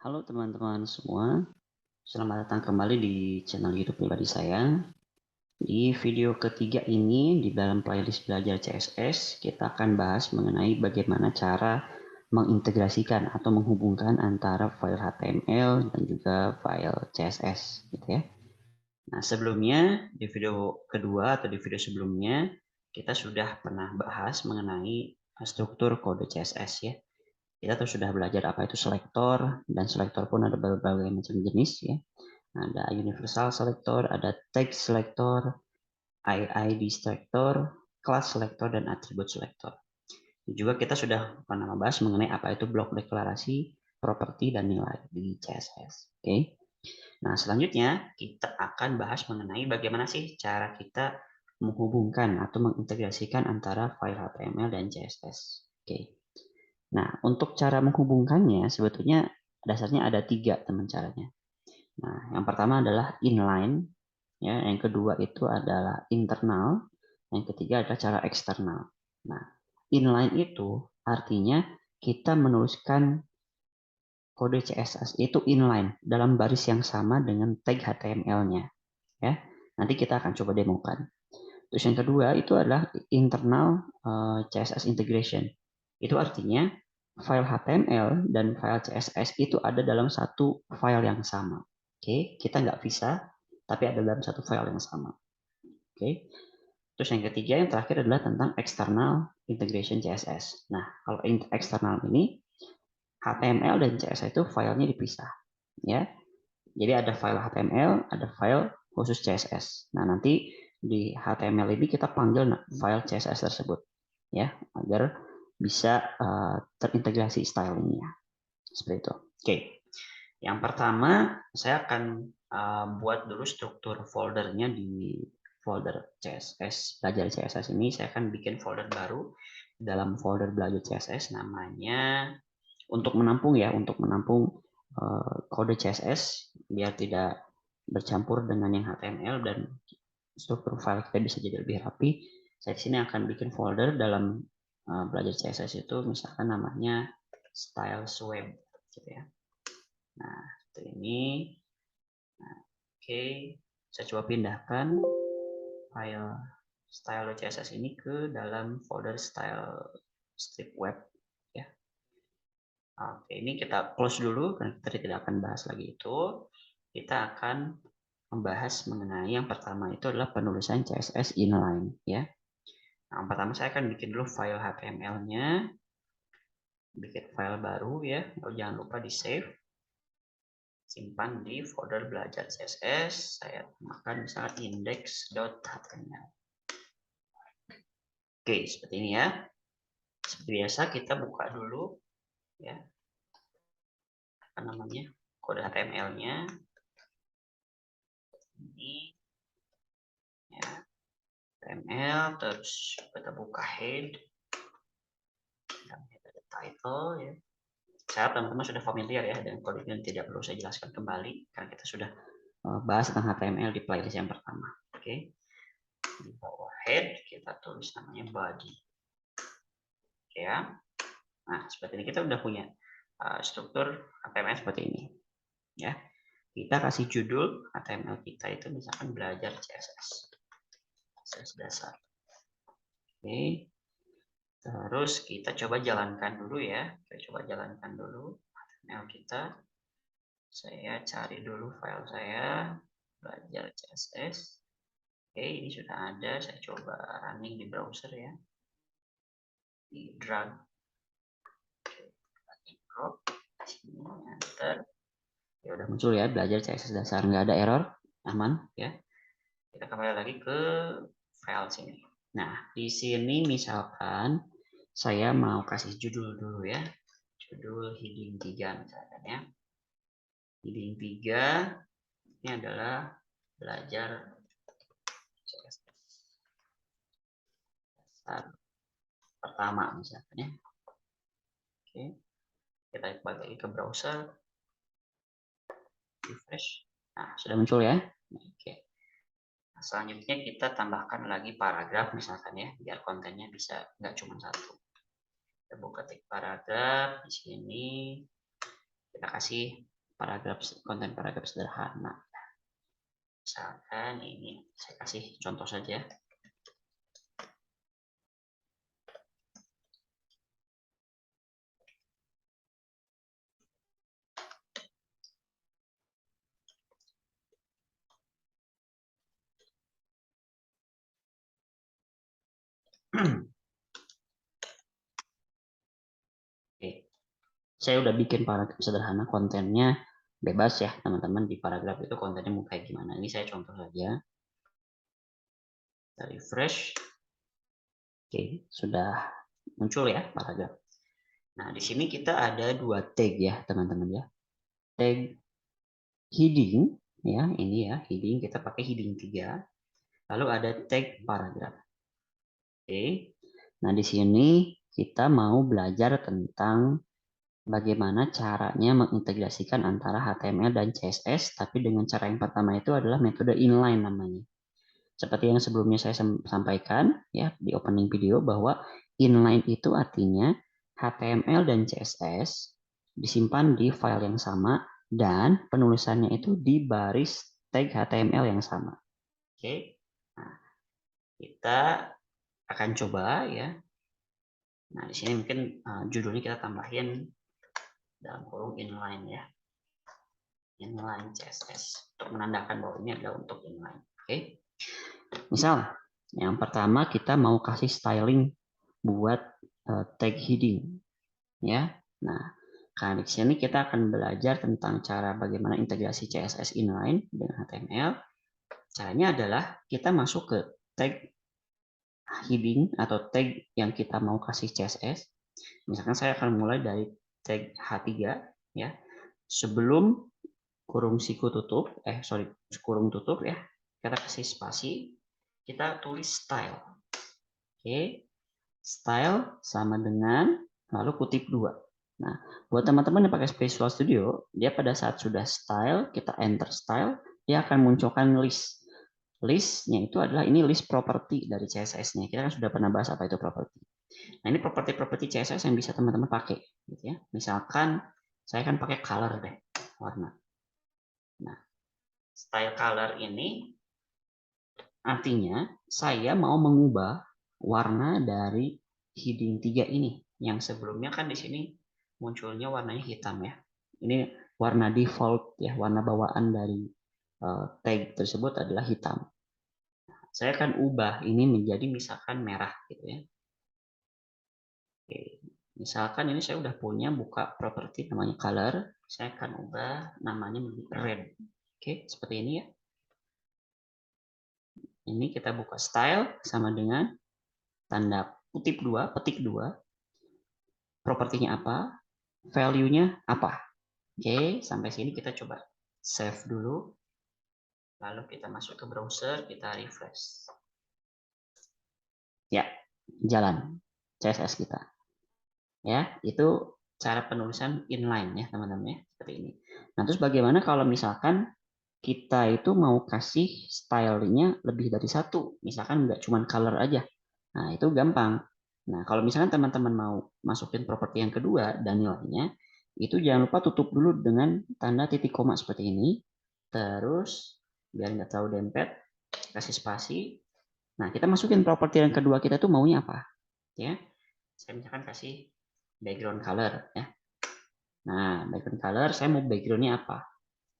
Halo teman-teman semua, selamat datang kembali di channel YouTube pribadi saya. Di video ketiga ini, di dalam playlist belajar CSS, kita akan bahas mengenai bagaimana cara mengintegrasikan atau menghubungkan antara file HTML dan juga file CSS, gitu ya. Nah, sebelumnya di video kedua atau di video sebelumnya, kita sudah pernah bahas mengenai struktur kode CSS ya. Kita tuh sudah belajar apa itu selektor, dan selektor pun ada berbagai macam jenis ya. Ada universal selector, ada tag selector, IID selector, class selector, dan attribute selector. Juga kita sudah pernah membahas mengenai apa itu blok deklarasi, properti, dan nilai di CSS. Oke. Nah, selanjutnya kita akan bahas mengenai bagaimana sih cara kita menghubungkan atau mengintegrasikan antara file HTML dan CSS. Oke. Nah, untuk cara menghubungkannya sebetulnya dasarnya ada 3 teman caranya. Nah, yang pertama adalah inline, ya, yang kedua itu adalah internal, yang ketiga adalah cara eksternal. Nah, inline itu artinya kita menuliskan kode CSS itu inline dalam baris yang sama dengan tag HTML-nya, ya. Nanti kita akan coba demokan. Terus yang kedua itu adalah internal CSS integration. Itu artinya file HTML dan file CSS itu ada dalam satu file yang sama. Oke, kita nggak bisa, tapi ada dalam satu file yang sama. Oke. Terus yang ketiga, yang terakhir adalah tentang external integration CSS. Nah, kalau eksternal ini HTML dan CSS itu filenya dipisah, ya. Jadi ada file HTML, ada file khusus CSS. Nah, nanti di HTML ini kita panggil file CSS tersebut, ya, agar bisa terintegrasi stylingnya. Seperti itu. Oke. Yang pertama, saya akan buat dulu struktur foldernya di folder CSS. Belajar CSS ini saya akan bikin folder baru dalam folder belajar CSS namanya untuk menampung ya, untuk menampung kode CSS biar tidak bercampur dengan yang HTML dan struktur file kita bisa jadi lebih rapi. Saya di sini akan bikin folder dalam belajar CSS itu misalkan namanya styles web gitu ya. Nah, seperti ini. Nah, oke, saya coba pindahkan file style CSS ini ke dalam folder style strip web ya. Oke, ini kita close dulu karena kita tidak akan bahas lagi itu. Kita akan membahas mengenai yang pertama itu adalah penulisan CSS inline ya. Nah, pertama saya akan bikin dulu file HTML-nya, bikin file baru ya. Jangan lupa di save, simpan di folder belajar CSS. Saya tambahkan misalnya index.html. Oke, seperti ini ya. Seperti biasa kita buka dulu ya, apa namanya, kode HTML-nya ini ya. HTML, terus kita buka head, dan ada title ya. Saya teman-teman sudah familiar ya dengan kode ini, tidak perlu saya jelaskan kembali karena kita sudah bahas tentang HTML di playlist yang pertama. Oke, di bawah head kita tulis namanya body. Oke ya. Nah, seperti ini kita udah punya struktur HTML seperti ini ya. Kita kasih judul HTML kita itu misalkan belajar CSS dasar. Oke. Terus kita coba jalankan dulu ya. Kita coba jalankan dulu HTML kita. Saya cari dulu file saya, belajar CSS. Oke, ini sudah ada. Saya coba running di browser ya. Di drag. Oke, drop. Sini, enter. Ya udah muncul ya, belajar CSS dasar. Nggak ada error. Aman ya. Kita kembali lagi ke file sini. Nah, di sini misalkan saya mau kasih judul dulu ya. Judul heading 3 misalkan ya. Heading 3 ini adalah belajar CSS dasar pertama misalkan ya. Oke. Kita balik lagi ke browser. Refresh. Nah, sudah muncul ya. Oke. Nah, selanjutnya kita tambahkan lagi paragraf misalkan ya, biar kontennya bisa nggak cuma satu. Kita buka tag paragraf di sini. Kita kasih konten paragraf sederhana. Misalkan ini, saya kasih contoh saja. Oke, saya udah bikin paragraf sederhana, kontennya bebas ya teman-teman. Di paragraf itu kontennya mau kayak gimana. Ini saya contoh saja. Kita refresh. Oke, sudah muncul ya paragraf. Nah, di sini kita ada dua tag ya teman-teman ya. Tag heading ya, ini ya heading, kita pakai heading 3. Lalu ada tag paragraf. Oke. Nah, di sini kita mau belajar tentang bagaimana caranya mengintegrasikan antara HTML dan CSS, tapi dengan cara yang pertama itu adalah metode inline namanya. Seperti yang sebelumnya saya sampaikan ya di opening video, bahwa inline itu artinya HTML dan CSS disimpan di file yang sama dan penulisannya itu di baris tag HTML yang sama. Oke. Nah, kita akan coba ya. Nah, di sini mungkin judulnya kita tambahin dalam kurung inline ya. Inline CSS untuk menandakan bahwa ini adalah untuk inline. Oke. Misal yang pertama kita mau kasih styling buat tag heading ya. Nah, karena di sini kita akan belajar tentang cara bagaimana integrasi CSS inline dengan HTML. Caranya adalah kita masuk ke tag heading atau tag yang kita mau kasih CSS. Misalkan saya akan mulai dari tag H3 ya. Sebelum kurung siku tutup, kurung tutup ya. Kita kasih spasi, kita tulis style. Oke. Style sama dengan lalu kutip 2. Nah, buat teman-teman yang pakai Visual Studio, dia pada saat sudah style, kita enter style, dia akan munculkan list. Listnya itu adalah ini list property dari CSS-nya. Kita kan sudah pernah bahas apa itu property. Nah, ini properti-properti CSS yang bisa teman-teman pakai. Gitu ya. Misalkan saya akan pakai color deh, warna. Nah, style color ini artinya saya mau mengubah warna dari heading 3 ini. Yang sebelumnya kan di sini munculnya warnanya hitam ya. Ini warna default ya, warna bawaan dari tag tersebut adalah hitam. Saya akan ubah ini menjadi misalkan merah gitu ya. Oke. Misalkan ini saya udah punya buka properti namanya color, saya akan ubah namanya menjadi red. Oke, seperti ini ya. Ini kita buka style sama dengan tanda kutip 2, petik 2. Propertinya apa? Value-nya apa? Oke, sampai sini kita coba save dulu. Lalu kita masuk ke browser, kita refresh. Ya, jalan CSS kita. Ya, itu cara penulisan inline ya teman-teman ya, seperti ini. Nah, terus bagaimana kalau misalkan kita itu mau kasih stylenya lebih dari satu, misalkan nggak cuma color aja. Nah, itu gampang. Nah, kalau misalkan teman-teman mau masukin properti yang kedua dan nilainya, itu jangan lupa tutup dulu dengan tanda titik koma seperti ini. Terus, biar nggak terlalu dempet, kasih spasi. Nah, kita masukin properti yang kedua kita tuh maunya apa? Ya, saya misalkan kasih background color ya. Nah, background color saya mau backgroundnya apa?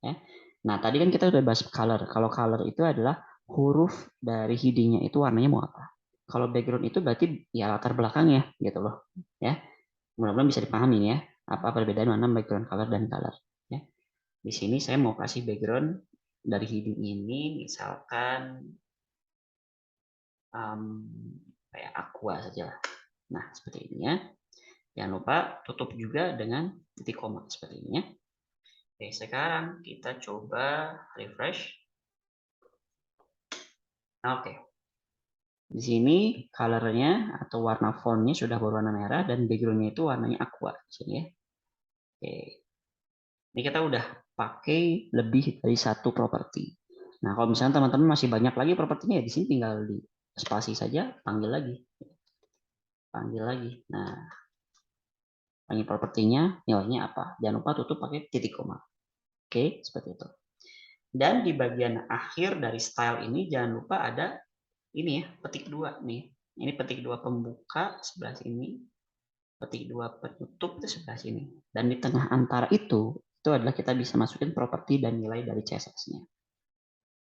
Ya. Nah, tadi kan kita udah bahas color. Kalau color itu adalah huruf dari headingnya itu warnanya mau apa. Kalau background itu berarti ya latar belakangnya gitu loh. Ya, mudah-mudahan bisa dipahami ya. Apa perbedaan mana background color dan color. Ya. Di sini saya mau kasih background dari heading ini, misalkan kayak aqua saja lah. Nah, seperti ini ya. Jangan lupa tutup juga dengan titik koma seperti ini ya. Oke, sekarang kita coba refresh. Oke. Di sini colornya atau warna fontnya sudah berwarna merah dan backgroundnya itu warnanya aqua. Di sini ya. Oke. Ini kita udah pakai lebih dari satu properti. Nah, kalau misalnya teman-teman masih banyak lagi propertinya, ya di sini tinggal di spasi saja, panggil lagi. Panggil lagi. Nah, panggil propertinya, nilainya apa. Jangan lupa tutup pakai titik koma. Oke, seperti itu. Dan di bagian akhir dari style ini jangan lupa ada ini ya, petik 2 nih. Ini petik 2 pembuka sebelah sini, petik 2 penutup itu sebelah sini. Dan di tengah antara itu adalah kita bisa masukin properti dan nilai dari CSS-nya.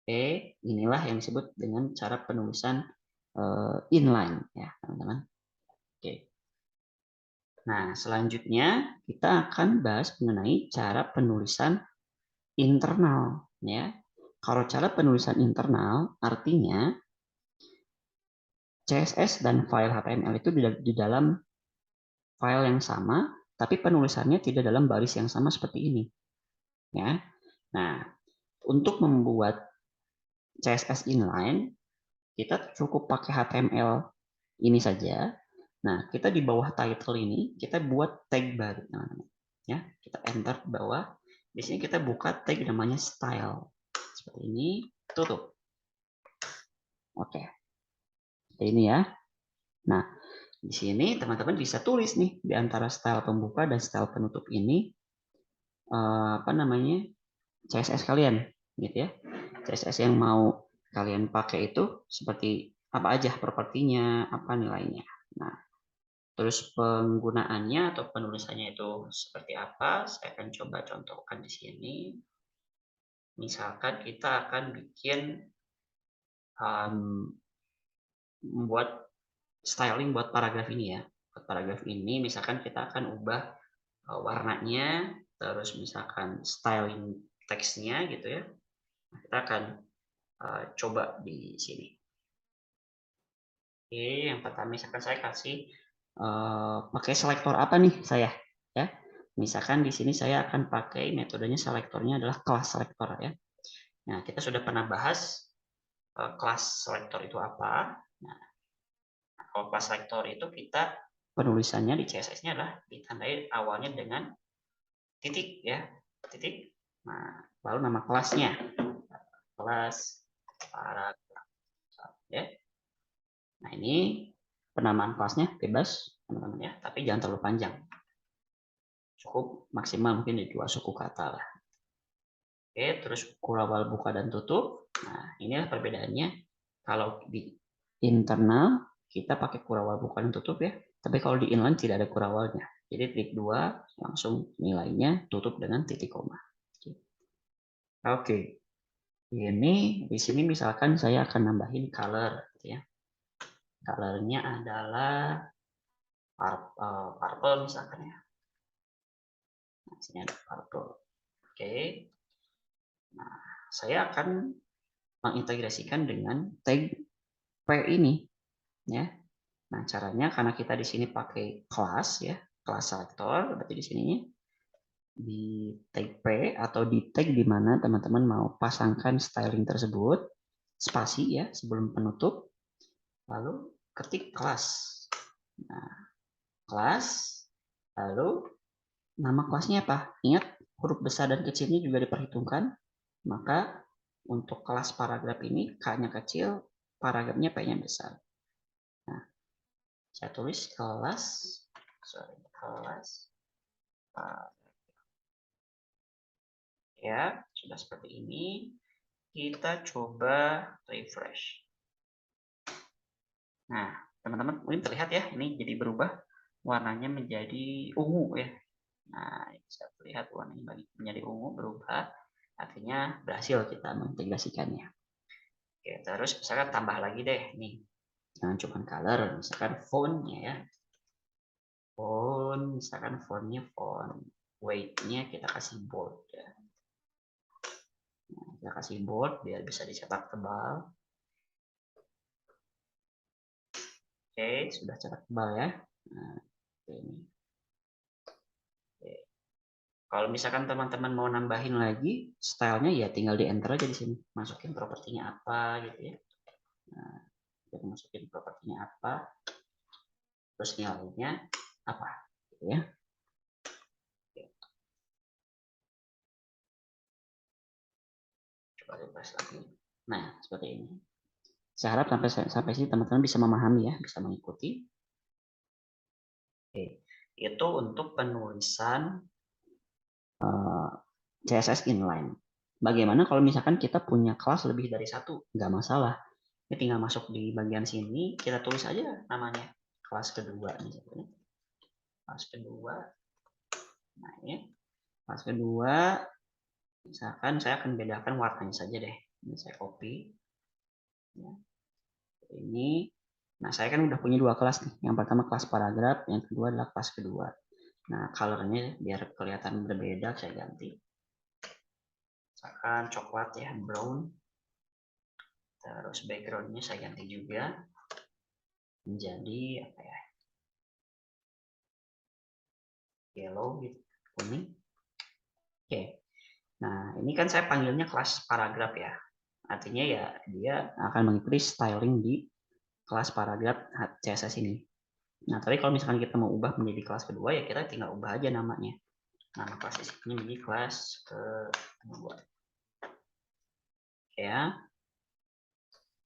Oke, inilah yang disebut dengan cara penulisan inline ya, teman-teman. Oke. Nah, selanjutnya kita akan bahas mengenai cara penulisan internal ya. Kalau cara penulisan internal artinya CSS dan file HTML itu di dalam file yang sama, tapi penulisannya tidak dalam baris yang sama seperti ini. Ya. Nah, untuk membuat CSS inline, kita cukup pakai HTML ini saja. Nah, kita di bawah title ini, kita buat tag baru, teman-teman. Ya, kita enter di bawah. Di sini kita buka tag namanya style. Seperti ini, tutup. Oke. Seperti ini ya. Nah, di sini teman-teman bisa tulis nih di antara style pembuka dan style penutup ini apa namanya CSS kalian, gitu ya. CSS yang mau kalian pakai itu seperti apa aja propertinya, apa nilainya. Nah, terus penggunaannya atau penulisannya itu seperti apa? Saya akan coba contohkan di sini. Misalkan kita akan bikin membuat styling buat paragraf ini ya. Buat paragraf ini misalkan kita akan ubah warnanya, terus misalkan styling teksnya gitu ya. Kita akan coba di sini. Oke, yang pertama misalkan saya kasih pakai selektor apa nih saya ya. Misalkan di sini saya akan pakai metodenya selektornya adalah class selector ya. Nah, kita sudah pernah bahas class selector itu apa. Nah, kalau class selector itu kita penulisannya di CSS-nya adalah ditandai awalnya dengan titik ya, titik. Nah, lalu nama kelasnya, kelas paragraf ya. Nah, ini penamaan kelasnya bebas teman-teman ya, tapi jangan terlalu panjang. Cukup maksimal mungkin di 2 suku kata lah. Oke, terus kurawal buka dan tutup. Nah, inilah perbedaannya. Kalau di internal kita pakai kurawal buka dan tutup ya. Tapi kalau di inline tidak ada kurawalnya. Jadi klik 2 langsung nilainya tutup dengan titik koma. Oke. Ini di sini misalkan saya akan nambahin color gitu ya. Colornya adalah purple misalkan ya. Nah, sini ada purple. Oke. Nah, saya akan mengintegrasikan dengan tag P ini ya. Nah, caranya karena kita di sini pakai kelas ya, kelas selector, berarti di sininya di tag P atau di tag di mana teman-teman mau pasangkan styling tersebut, spasi ya sebelum penutup, lalu ketik kelas. Nah, kelas, lalu nama kelasnya apa? Ingat huruf besar dan kecilnya juga diperhitungkan. Maka untuk kelas paragraf ini K-nya kecil, paragrafnya P-nya besar. Nah, saya tulis kelas ya, sudah seperti ini. Kita coba refresh. Nah, teman-teman mungkin terlihat ya, ini jadi berubah warnanya menjadi ungu ya. Nah, bisa terlihat warnanya menjadi ungu berubah, artinya berhasil kita mengintegrasikannya. Oke, terus misalkan tambah lagi deh nih, jangan cuma color, misalkan fontnya ya. Font, misalkan fontnya font weight-nya kita kasih bold ya. Nah, kita kasih bold biar bisa dicetak tebal. Oke, sudah cetak tebal ya. Nah, ini. Oke. Kalau misalkan teman-teman mau nambahin lagi stylenya ya tinggal di enter aja di sini. Masukin propertinya apa gitu ya. Nah, kita masukin propertinya apa, terus nilainya apa gitu ya. Coba refresh lagi. Nah, seperti ini. Saya harap sampai sini teman-teman bisa memahami ya, bisa mengikuti. Oke, itu untuk penulisan CSS inline. Bagaimana kalau misalkan kita punya kelas lebih dari satu? Nggak masalah. Ini tinggal masuk di bagian sini, kita tulis aja namanya kelas kedua. Misalnya. Kelas kedua. Nah ini kelas kedua. Misalkan saya akan bedakan warnanya saja deh. Ini saya copy. Ya. Ini. Nah saya kan udah punya dua kelas nih. Yang pertama kelas paragraf, yang kedua adalah kelas kedua. Nah colornya biar kelihatan berbeda saya ganti. Misalkan coklat ya, brown. Terus backgroundnya saya ganti juga menjadi apa ya, yellow gitu, kuning. Oke. Nah ini kan saya panggilnya kelas paragraf ya, artinya ya dia akan mengikuti styling di kelas paragraf CSS ini. Nah tapi kalau misalkan kita mau ubah menjadi kelas kedua ya kita tinggal ubah aja namanya. Nama kelas ini menjadi kelas kedua. Ya,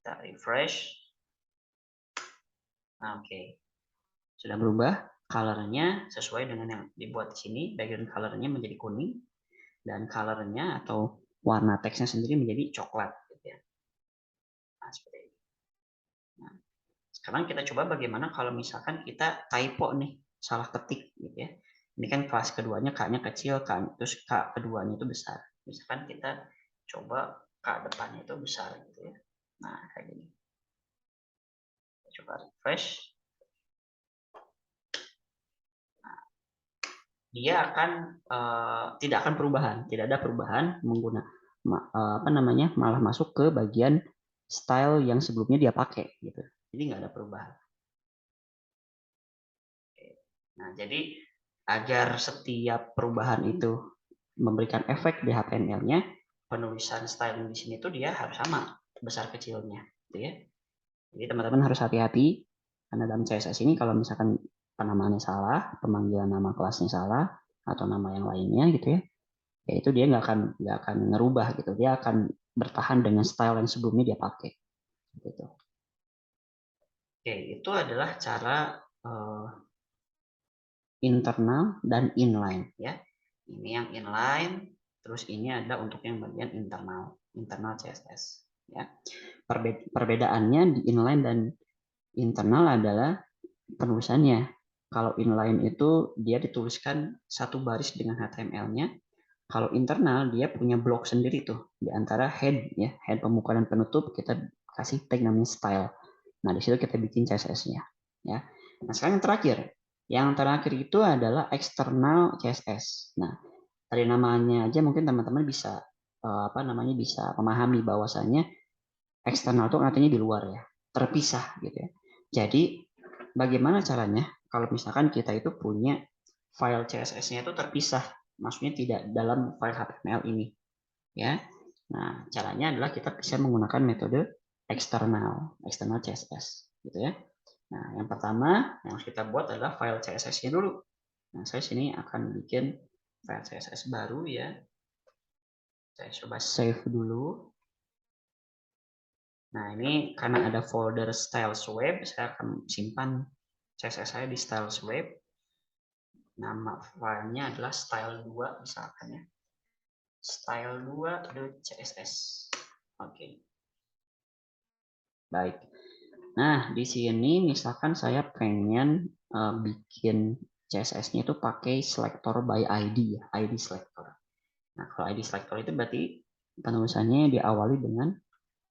kita refresh. Nah, oke. Sudah berubah colornya sesuai dengan yang dibuat di sini. Background colornya menjadi kuning dan colornya atau warna teksnya sendiri menjadi coklat. Gitu ya. Nah, seperti ini. Nah, sekarang kita coba bagaimana kalau misalkan kita typo nih, salah ketik gitu ya. Ini kan kelas keduanya K-nya kecil kan, terus K keduanya itu besar. Misalkan kita coba K depannya itu besar gitu ya. Nah, kayak gini. Kita coba refresh. Dia akan tidak akan perubahan, tidak ada perubahan menggunakan apa namanya, malah masuk ke bagian style yang sebelumnya dia pakai gitu. Jadi nggak ada perubahan. Nah, jadi agar setiap perubahan itu memberikan efek di HTML-nya, penulisan styling di sini tuh dia harus sama besar kecilnya, gitu ya. Jadi teman-teman harus hati-hati karena dalam CSS ini kalau misalkan penamaannya salah, pemanggilan nama kelasnya salah atau nama yang lainnya gitu ya, ya itu dia nggak akan ngerubah gitu, dia akan bertahan dengan style yang sebelumnya dia pakai gitu. Oke, itu adalah cara internal dan inline ya. Ini yang inline, terus ini adalah untuk yang bagian internal CSS ya. Perbedaannya di inline dan internal adalah penulisannya. Kalau inline itu dia dituliskan satu baris dengan HTML-nya. Kalau internal dia punya blok sendiri tuh di antara head ya, head pembuka dan penutup kita kasih tag namanya style. Nah, di situ kita bikin CSS-nya ya. Nah, sekarang yang terakhir itu adalah eksternal CSS. Nah, dari namanya aja mungkin teman-teman bisa apa namanya bisa memahami bahwasannya eksternal itu artinya di luar ya, terpisah gitu ya. Jadi bagaimana caranya kalau misalkan kita itu punya file CSS-nya itu terpisah, maksudnya tidak dalam file HTML ini, ya. Nah, caranya adalah kita bisa menggunakan metode eksternal CSS, gitu ya. Nah, yang pertama yang harus kita buat adalah file CSS-nya dulu. Nah, saya sini akan bikin file CSS baru ya. Saya coba save dulu. Nah, ini karena ada folder styles web, saya akan simpan CSS saya di styles web. Nama filenya adalah style2 misalkan ya. Style2.css. Oke. Baik. Nah, di sini misalkan saya pengen bikin CSS-nya itu pakai selector by ID ya, ID selector. Nah, kalau ID selector itu berarti penulisannya diawali dengan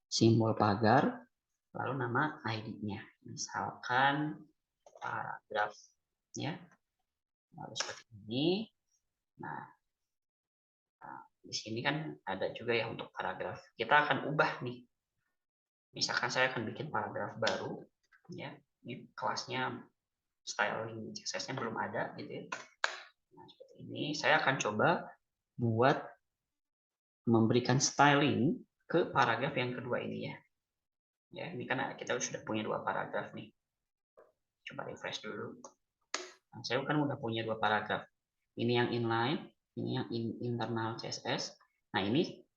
simbol pagar lalu nama ID-nya. Misalkan paragraf ya. Lalu seperti ini. Nah, di sini kan ada juga ya untuk paragraf. Kita akan ubah nih. Misalkan saya akan bikin paragraf baru ya. Ini kelasnya styling CSS-nya belum ada gitu ya. Nah, seperti ini saya akan coba buat memberikan styling ke paragraf yang kedua ini ya. Ya, ini kan kita sudah punya dua paragraf nih. Coba refresh dulu. Nah, saya kan udah punya dua paragraf. Ini yang inline, ini yang internal CSS. Nah, ini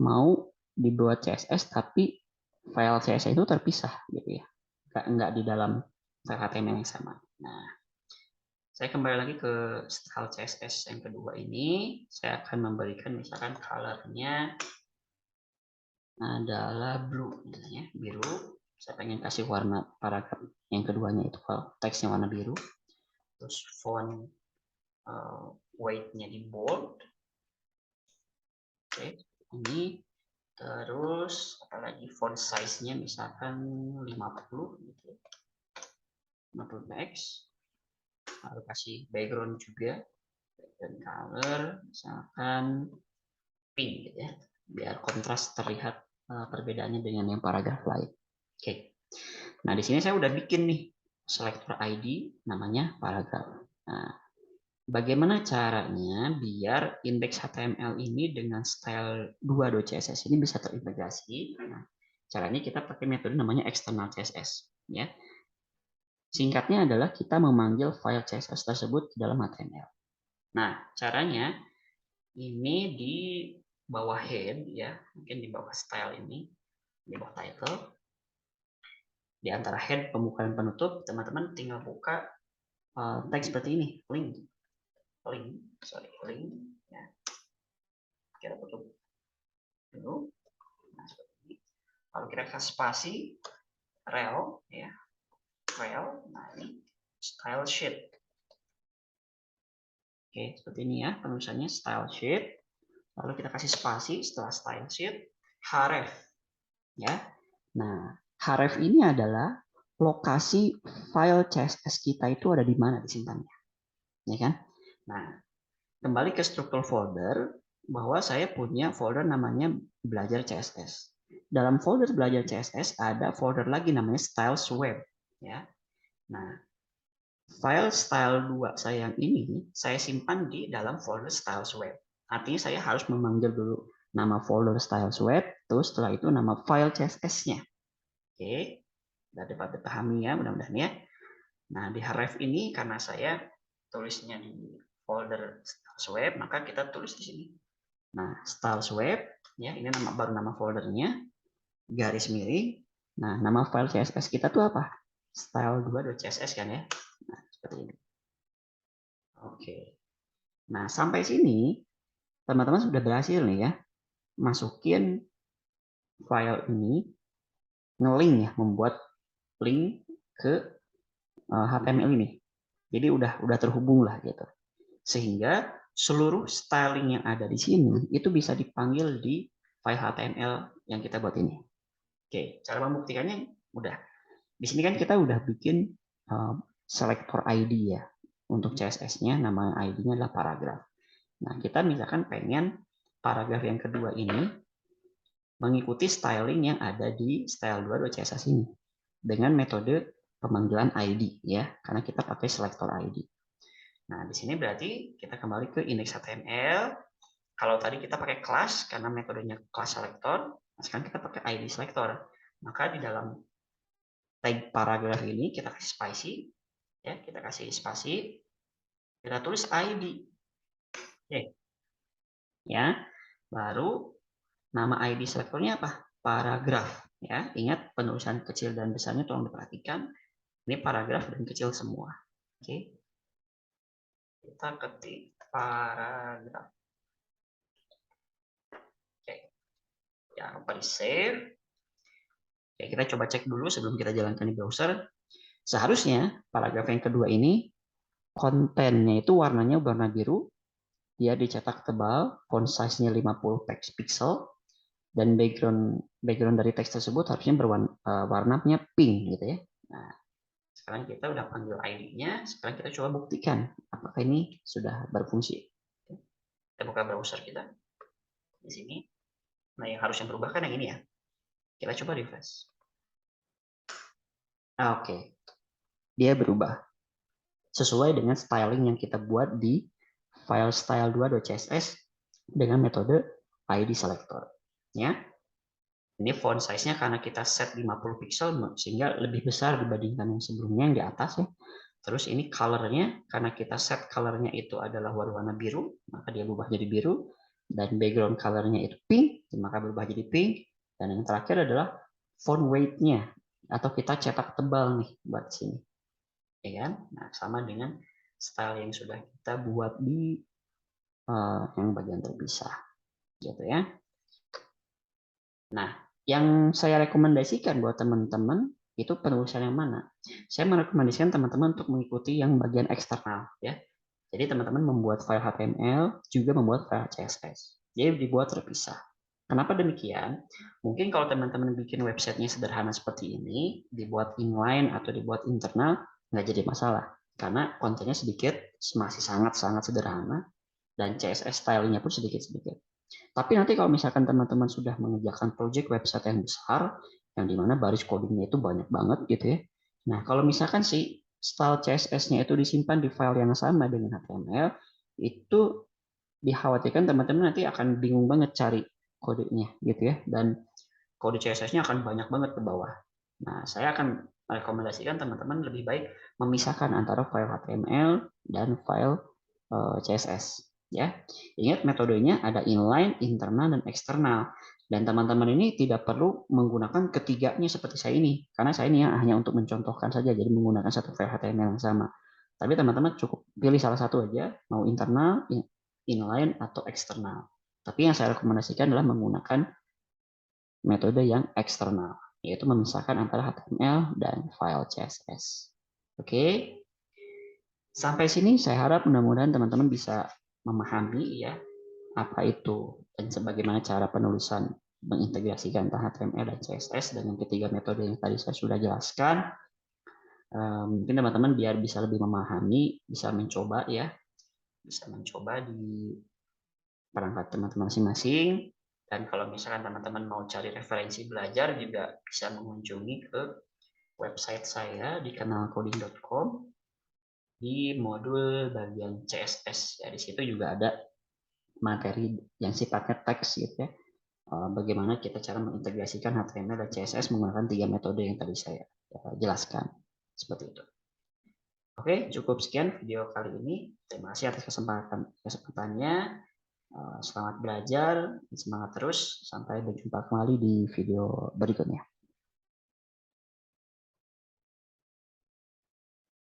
mau dibuat CSS tapi file CSS itu terpisah gitu ya. Nggak di dalam file HTML yang sama. Nah, Saya kembali lagi ke style CSS yang kedua ini. Saya akan memberikan misalkan color-nya adalah blue, misalnya biru. Saya pengen kasih warna paragraf yang keduanya itu teksnya warna biru. Terus font weight-nya di bold. Oke, ini. Terus apalagi font size-nya misalkan 50 gitu. 50 px. Lalu kasih background juga, dan color misalkan pink gitu ya, biar kontras terlihat perbedaannya dengan yang paragraf lain. Oke. Nah, di sini saya udah bikin nih selector ID namanya paragraf. Nah, bagaimana caranya biar indeks HTML ini dengan style 2.css ini bisa terintegrasi? Nah, caranya kita pakai metode namanya external CSS, ya. Singkatnya adalah kita memanggil file CSS tersebut ke dalam HTML. Nah, caranya ini di bawah head ya, mungkin di bawah style ini, di bawah title, di antara head, pembuka dan penutup, teman-teman tinggal buka teks seperti ini, link, ya. Kita tutup dulu. Nah, seperti ini. Lalu kita kasih spasi, rel, ya, rel. Nah, ini style sheet. Oke, seperti ini ya penulisannya, style sheet. Lalu kita kasih spasi setelah style sheet, href, ya. Nah, href ini adalah lokasi file CSS kita itu ada di mana disimpannya, ya kan? Nah, kembali ke struktur folder, bahwa saya punya folder namanya belajar CSS. Dalam folder belajar CSS ada folder lagi namanya styles web, ya. Nah, file style 2 saya yang ini saya simpan di dalam folder styles web. Artinya saya harus memanggil dulu nama folder styles web, terus setelah itu nama file CSS-nya. Oke, sudah dapat dipahami ya, mudah-mudahan ya. Nah, di href ini karena saya tulisnya di folder styles web, maka kita tulis di sini. Nah, styles web, ya ini baru nama foldernya, garis miring. Nah, nama file CSS kita tuh apa? Style2.css kan ya. Nah, seperti ini. Oke. Nah, sampai sini teman-teman sudah berhasil nih ya masukin file ini, ngelink ya, membuat link ke HTML ini. Jadi udah terhubung lah gitu. Sehingga seluruh styling yang ada di sini itu bisa dipanggil di file HTML yang kita buat ini. Oke, cara membuktikannya mudah. Di sini kan kita udah bikin selector ID ya. Untuk CSS-nya nama ID-nya adalah paragraf. Nah, kita misalkan pengen paragraf yang kedua ini mengikuti styling yang ada di style2.css ini dengan metode pemanggilan ID ya, karena kita pakai selector ID. Nah, di sini berarti kita kembali ke index HTML. Kalau tadi kita pakai class karena metodenya class selector, nah sekarang kita pakai ID selector. Maka di dalam tag paragraf ini kita kasih spasi, ya, kita kasih spasi, kita tulis ID. Oke. Ya, baru nama ID selektornya apa? Paragraf. Ya, ingat penulisan kecil dan besarnya tolong diperhatikan. Ini paragraf dan kecil semua. Oke. Kita ketik paragraf. Oke. Jangan lupa di save. Oke, kita coba cek dulu sebelum kita jalankan di browser. Seharusnya paragraf yang kedua ini kontennya itu warnanya warna biru. Dia dicetak tebal, font size-nya 50 pixel, dan background dari teks tersebut harusnya warnanya pink gitu ya. Nah, sekarang kita udah panggil ID-nya, sekarang kita coba buktikan apakah ini sudah berfungsi. Kita buka browser kita di sini. Nah, yang harusnya berubah kan yang ini ya. Kita coba refresh. Oke. Dia berubah sesuai dengan styling yang kita buat di file style2.css dengan metode ID selector. Ya. Ini font size-nya karena kita set 50 pixel sehingga lebih besar dibandingkan yang sebelumnya yang di atas ya. Terus ini color-nya karena kita set color-nya itu adalah warna biru, maka dia berubah jadi biru, dan background color-nya itu pink, maka berubah jadi pink, dan yang terakhir adalah font weight-nya atau kita cetak tebal nih buat sini. Ya kan? Nah, sama dengan style yang sudah kita buat di yang bagian terpisah, gitu ya. Nah, yang saya rekomendasikan buat teman-teman itu penulisan yang mana? Saya merekomendasikan teman-teman untuk mengikuti yang bagian eksternal, ya. Jadi teman-teman membuat file HTML juga membuat file CSS. Jadi dibuat terpisah. Kenapa demikian? Mungkin kalau teman-teman bikin websitenya sederhana seperti ini, dibuat inline atau dibuat internal, nggak jadi masalah. Karena kontennya sedikit, masih sangat-sangat sederhana, dan CSS stylenya pun sedikit-sedikit. Tapi nanti kalau misalkan teman-teman sudah mengerjakan project website yang besar, yang dimana baris codingnya itu banyak banget gitu ya. Nah, kalau misalkan si style CSS-nya itu disimpan di file yang sama dengan HTML, itu dikhawatirkan teman-teman nanti akan bingung banget cari kodenya gitu ya. Dan kode CSS-nya akan banyak banget ke bawah. Nah, saya akan rekomendasikan teman-teman lebih baik memisahkan antara file HTML dan file CSS. Ya, ingat metodenya ada inline, internal, dan eksternal. Dan teman-teman ini tidak perlu menggunakan ketiganya seperti saya ini, karena saya ini hanya untuk mencontohkan saja, jadi menggunakan satu file HTML yang sama. Tapi teman-teman cukup pilih salah satu aja, mau internal, inline, atau eksternal. Tapi yang saya rekomendasikan adalah menggunakan metode yang eksternal, yaitu memisahkan antara HTML dan file CSS. Oke, sampai sini saya harap mudah-mudahan teman-teman bisa memahami ya apa itu dan sebagaimana cara penulisan mengintegrasikan antara HTML dan CSS dengan ketiga metode yang tadi saya sudah jelaskan. Mungkin teman-teman biar bisa lebih memahami, bisa mencoba ya, bisa mencoba di perangkat teman-teman masing-masing. Dan kalau misalkan teman-teman mau cari referensi belajar juga bisa mengunjungi ke website saya di kenalcoding.com di modul bagian CSS. Ya, di situ juga ada materi yang sifatnya teks gitu ya. Bagaimana kita cara mengintegrasikan HTML dan CSS menggunakan tiga metode yang tadi saya jelaskan. Seperti itu. Oke, cukup sekian video kali ini. Terima kasih atas kesempatannya. Selamat belajar, semangat terus. Sampai berjumpa kembali di video berikutnya.